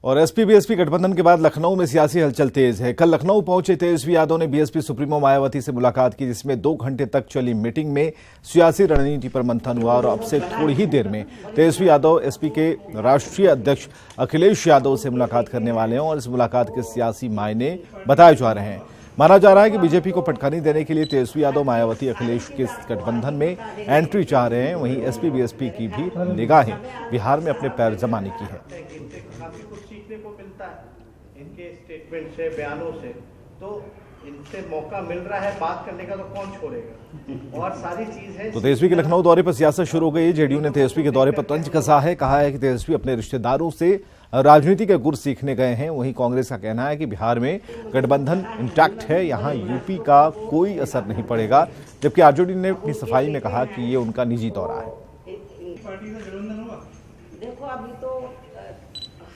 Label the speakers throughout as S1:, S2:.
S1: और SP BSP गठबंधन के बाद लखनऊ में सियासी हलचल तेज है। कल लखनऊ पहुंचे तेजस्वी यादव ने बीएसपी सुप्रीमो मायावती से मुलाकात की, जिसमें 2 घंटे तक चली मीटिंग में सियासी रणनीति पर मंथन हुआ और अब से थोड़ी ही देर में तेजस्वी यादव एसपी के राष्ट्रीय अध्यक्ष अखिलेश यादव से मुलाकात करने वाले हैं और इस मुलाकात के सियासी मायने बताए जा रहे हैं। माना जा रहा है कि बीजेपी को पटखनी देने के लिए तेजस्वी यादव मायावती अखिलेश के गठबंधन में एंट्री चाह रहे हैं। वहीं एसपी बीएसपी की भी निगाहें बिहार में अपने पैर जमाने की है।
S2: कुछ सीखने को मिलता है इनके स्टेटमेंट से, बयानों से, तो इनसे मौका मिल रहा है बात करने का, तो कौन छोड़ेगा। और सारी चीज है। तो
S1: तेजस्वी के लखनऊ दौरे पर सियासत शुरू हो गई। जेडीयू ने तेजस्वी के दौरे पर तंज कसा है। कहा है कि तेजस्वी अपने रिश्तेदारों से राजनीति के गुर सीखने गए हैं। वहीं कांग्रेस का कहना है कि बिहार में गठबंधन इंटैक्ट है, यहां यूपी का कोई असर नहीं पड़ेगा। जबकि आरजेडी ने अपनी सफाई में कहा कि ये उनका निजी दौरा है।
S3: देखो अभी तो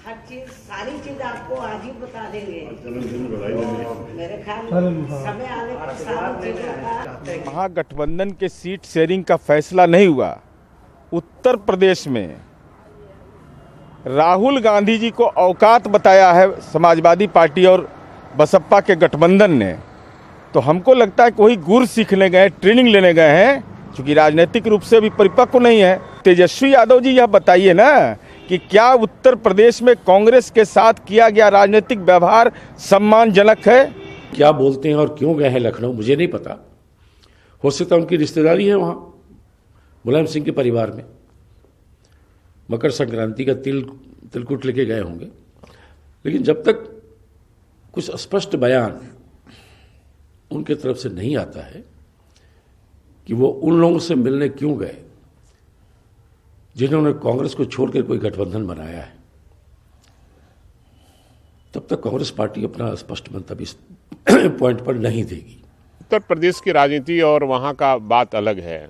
S3: हर चीज, सारी चीज आपको आज ही बता देंगे। मेरे ख्याल समय आने पर सारी चीज।
S4: महागठबंधन के सीट शेयरिंग का फैसला नहीं हुआ। उत्तर प्रदेश में राहुल गांधी जी को औकात बताया है समाजवादी पार्टी और बसपा के गठबंधन ने, तो हमको लगता है कि वही गुर सीखने गए, ट्रेनिंग लेने गए हैं, क्योंकि राजनीतिक रूप से भी परिपक्व नहीं है। तेजस्वी यादव जी, यह बताइए ना कि क्या उत्तर प्रदेश में कांग्रेस के साथ किया गया राजनीतिक व्यवहार सम्मानजनक है?
S5: क्या बोलते हैं और क्यों गए हैं लखनऊ, मुझे नहीं पता। हो सकता है उनकी रिश्तेदारी है वहाँ मुलायम सिंह के परिवार में, मकर संक्रांति का तिलकुट लेके गए होंगे। लेकिन जब तक कुछ स्पष्ट बयान उनके तरफ से नहीं आता है कि वो उन लोगों से मिलने क्यों गए जिन्होंने कांग्रेस को छोड़कर कोई गठबंधन बनाया है, तब तक कांग्रेस पार्टी अपना स्पष्ट मंतव्य इस पॉइंट पर नहीं देगी।
S6: उत्तर प्रदेश की राजनीति और वहाँ का बात अलग है,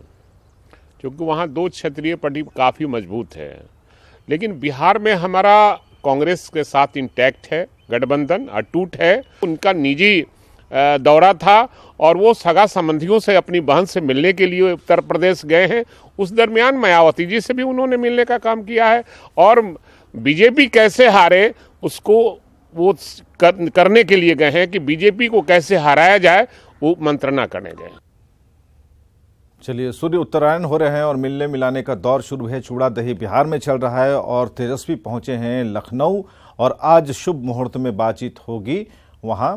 S6: क्योंकि वहाँ 2 क्षेत्रीय पार्टी काफ़ी मजबूत है। लेकिन बिहार में हमारा कांग्रेस के साथ इंटैक्ट है, गठबंधन अटूट है। उनका निजी दौरा था और वो सगा संबंधियों से अपनी बहन से मिलने के लिए उत्तर प्रदेश गए हैं। उस दरमियान मायावती जी से भी उन्होंने मिलने का काम किया है और बीजेपी कैसे हारे उसको वो करने के लिए गए हैं कि बीजेपी को कैसे हराया जाए, वो मंत्रणा करने गए।
S1: चलिए, सूर्य उत्तरायण हो रहे हैं और मिलने मिलाने का दौर शुरू है। चूड़ा दही बिहार में चल रहा है और तेजस्वी पहुंचे हैं लखनऊ और आज शुभ मुहूर्त में बातचीत होगी। वहां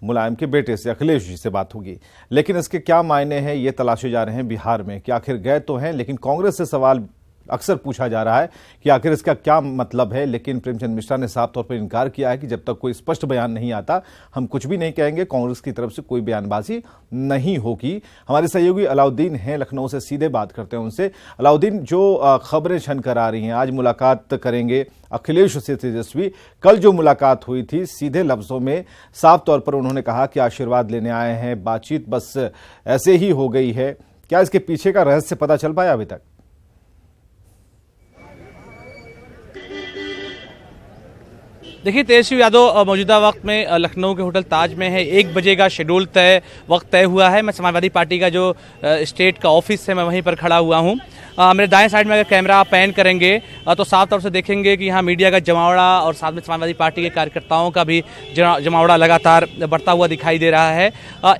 S1: मुलायम के बेटे से, अखिलेश जी से बात होगी। लेकिन इसके क्या मायने हैं ये तलाशे जा रहे हैं बिहार में कि आखिर गए तो हैं, लेकिन कांग्रेस से सवाल अक्सर पूछा जा रहा है कि आखिर इसका क्या मतलब है। लेकिन प्रेमचंद मिश्रा ने साफ तौर पर इनकार किया है कि जब तक कोई स्पष्ट बयान नहीं आता हम कुछ भी नहीं कहेंगे। कांग्रेस की तरफ से कोई बयानबाजी नहीं होगी। हमारे सहयोगी अलाउद्दीन हैं लखनऊ से, सीधे बात करते हैं उनसे। अलाउद्दीन, जो खबरें छन कर आ रही हैं, आज मुलाकात करेंगे अखिलेश से तेजस्वी। कल जो मुलाकात हुई थी, सीधे लफ्जों में साफ तौर पर उन्होंने कहा कि आशीर्वाद लेने आए हैं, बातचीत बस ऐसे ही हो गई है। क्या इसके पीछे का रहस्य पता चल पाया अभी तक?
S7: देखिए, तेजस्वी यादव मौजूदा वक्त में लखनऊ के होटल ताज में है। 1 बजे का शेड्यूल वक्त तय हुआ है। मैं समाजवादी पार्टी का जो स्टेट का ऑफिस है, मैं वहीं पर खड़ा हुआ हूँ। मेरे दाएं साइड में अगर कैमरा पैन करेंगे तो साफ तौर से देखेंगे कि यहाँ मीडिया का जमावड़ा और साथ में समाजवादी पार्टी के कार्यकर्ताओं का भी जमावड़ा लगातार बढ़ता हुआ दिखाई दे रहा है।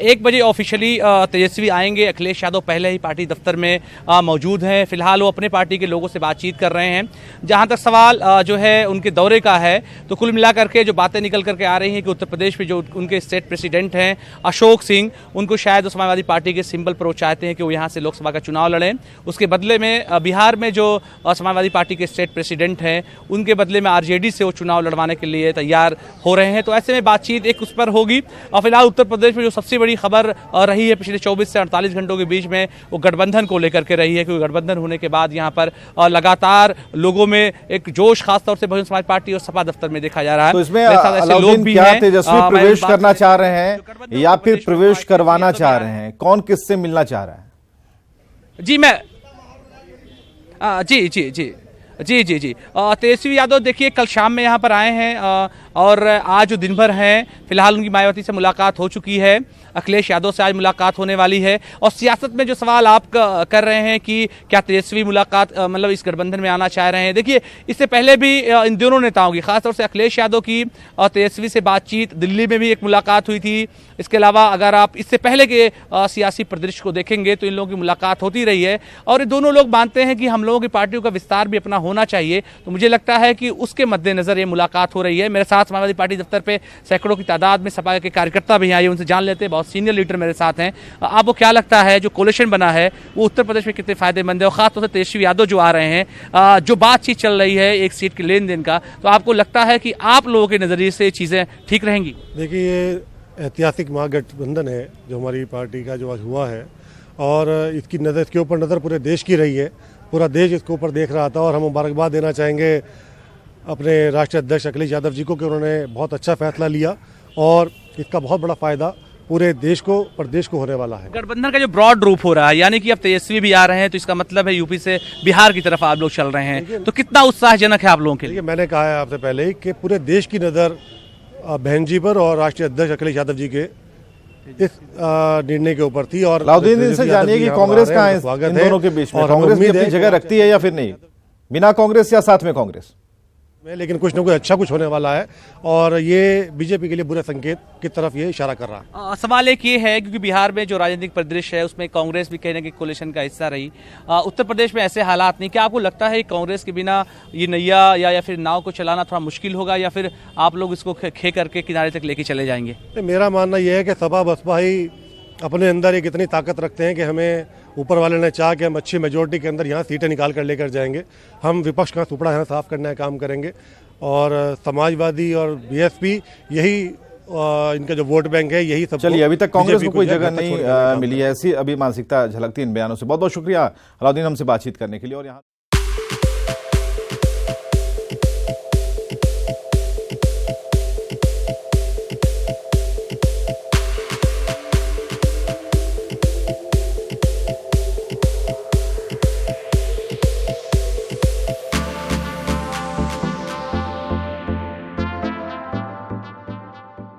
S7: 1 बजे ऑफिशियली तेजस्वी आएंगे। अखिलेश यादव पहले ही पार्टी दफ्तर में मौजूद हैं। फिलहाल वो अपने पार्टी के लोगों से बातचीत कर रहे हैं। जहाँ तक सवाल जो है उनके दौरे का है, तो कुल मिला करके जो बातें निकल करके आ रही हैं कि उत्तर प्रदेश में जो उनके स्टेट प्रेसिडेंट हैं अशोक सिंह, उनको शायद समाजवादी पार्टी के सिंबल पर वो चाहते हैं कि वो यहाँ से लोकसभा का चुनाव लड़ें। उसके बदले में बिहार में जो समाजवादी पार्टी के स्टेट प्रेसिडेंट हैं, उनके बदले में आरजेडी से वो चुनाव लड़वाने के लिए तैयार हो रहे हैं। तो ऐसे में बातचीत एक उस पर होगी। और फिलहाल उत्तर प्रदेश में जो सबसे बड़ी खबर रही है पिछले 24 से 48 घंटों के बीच में, वो गठबंधन को लेकर के रही है, क्योंकि गठबंधन होने के बाद यहाँ पर लगातार लोगों में एक जोश खासतौर से बहुजन समाज पार्टी और सपा दफ्तर में देखा जा रहा है।
S1: तो इसमें अलाउद्दीन, क्या तेजस्वी प्रवेश करना चाह रहे हैं या फिर प्रवेश करवाना चाह रहे हैं? कौन किससे मिलना चाह रहा है?
S7: जी मैं जी तेजस्वी यादव देखिए कल शाम में यहाँ पर आए हैं। और आज जो दिन भर हैं फिलहाल उनकी मायावती से मुलाकात हो चुकी है, अखिलेश यादव से आज मुलाकात होने वाली है। और सियासत में जो सवाल आप कर रहे हैं कि क्या तेजस्वी मुलाकात मतलब इस गठबंधन में आना चाह रहे हैं, देखिए इससे पहले भी इन दोनों नेताओं की, खासतौर से अखिलेश यादव की और तेजस्वी से बातचीत, दिल्ली में भी एक मुलाकात हुई थी। इसके अलावा अगर आप इससे पहले के सियासी परिदृश्य को देखेंगे तो इन लोगों की मुलाकात होती रही है और ये दोनों लोग मानते हैं कि हम लोगों की पार्टियों का विस्तार भी अपना होना चाहिए। तो मुझे लगता है कि उसके मद्देनजर ये मुलाकात हो रही है। मेरे साथ समाजवादी पार्टी दफ्तर पे सैकड़ों की तादाद में सपा के कार्यकर्ता भी आए, उनसे जान लेते हैं। बहुत सीनियर लीडर मेरे साथ हैं। आपको क्या लगता है जो कोलिशन बना है वो उत्तर प्रदेश में कितने फायदेमंद है, और खासतौर से तेजस्वी यादव जो आ रहे हैं, जो बातचीत चल रही है एक सीट के लेन देन का, तो आपको लगता है कि आप लोगों के नजरिए से चीजें ठीक रहेंगी?
S8: देखिए, ये ऐतिहासिक महागठबंधन है जो हमारी पार्टी का जो आज हुआ है, और इसके ऊपर नज़र पूरे देश की रही है। पूरा देश इसके ऊपर देख रहा था और हम मुबारकबाद देना चाहेंगे अपने राष्ट्रीय अध्यक्ष अखिलेश यादव जी को कि उन्होंने बहुत अच्छा फैसला लिया और इसका बहुत बड़ा फायदा पूरे देश को, प्रदेश को होने वाला है।
S7: गठबंधन का जो ब्रॉड रूप हो रहा है, यानी कि अब तेजस्वी भी आ रहे हैं, तो इसका मतलब है यूपी से बिहार की तरफ आप लोग चल रहे हैं, तो कितना उत्साहजनक है आप लोगों के लिए?
S8: मैंने कहा है आपसे पहले ही कि पूरे देश की नज़र बहन जी पर और राष्ट्रीय अध्यक्ष अखिलेश यादव जी के इस निर्णय के ऊपर थी। और
S1: अलाउद्दीन से जानिए कि कांग्रेस कहाँ है इन दोनों के बीच में? कांग्रेस भी अपनी जगह रखती है या फिर नहीं? बिना कांग्रेस या साथ में कांग्रेस
S8: में, लेकिन कुछ ना कुछ अच्छा कुछ होने वाला है और ये बीजेपी के लिए बुरे संकेत की तरफ ये इशारा कर रहा है।
S7: सवाल एक ये है क्योंकि बिहार में जो राजनीतिक परिदृश्य है उसमें कांग्रेस भी कहीं ना कहीं कोलिशन का हिस्सा रही, उत्तर प्रदेश में ऐसे हालात नहीं। क्या आपको लगता है कांग्रेस के बिना ये नैया या फिर नाव को चलाना थोड़ा मुश्किल होगा, या फिर आप लोग इसको खे करके किनारे तक लेके चले जाएंगे?
S8: मेरा मानना यह है कि सपा बसपा ही अपने अंदर एक इतनी ताकत रखते हैं कि हमें ऊपर वाले ने चाहा कि हम अच्छी मेजोरिटी के अंदर यहाँ सीटें निकाल कर लेकर जाएंगे। हम विपक्ष का सुपड़ा यहाँ साफ करने का काम करेंगे और समाजवादी और बीएसपी यही इनका जो वोट बैंक है यही सब।
S1: चलिए, अभी तक कांग्रेस को कोई जगह नहीं मिली है, ऐसी अभी मानसिकता झलकती इन बयानों से। बहुत बहुत शुक्रिया अलाउद्दीन हमसे बातचीत करने के लिए। और यहाँ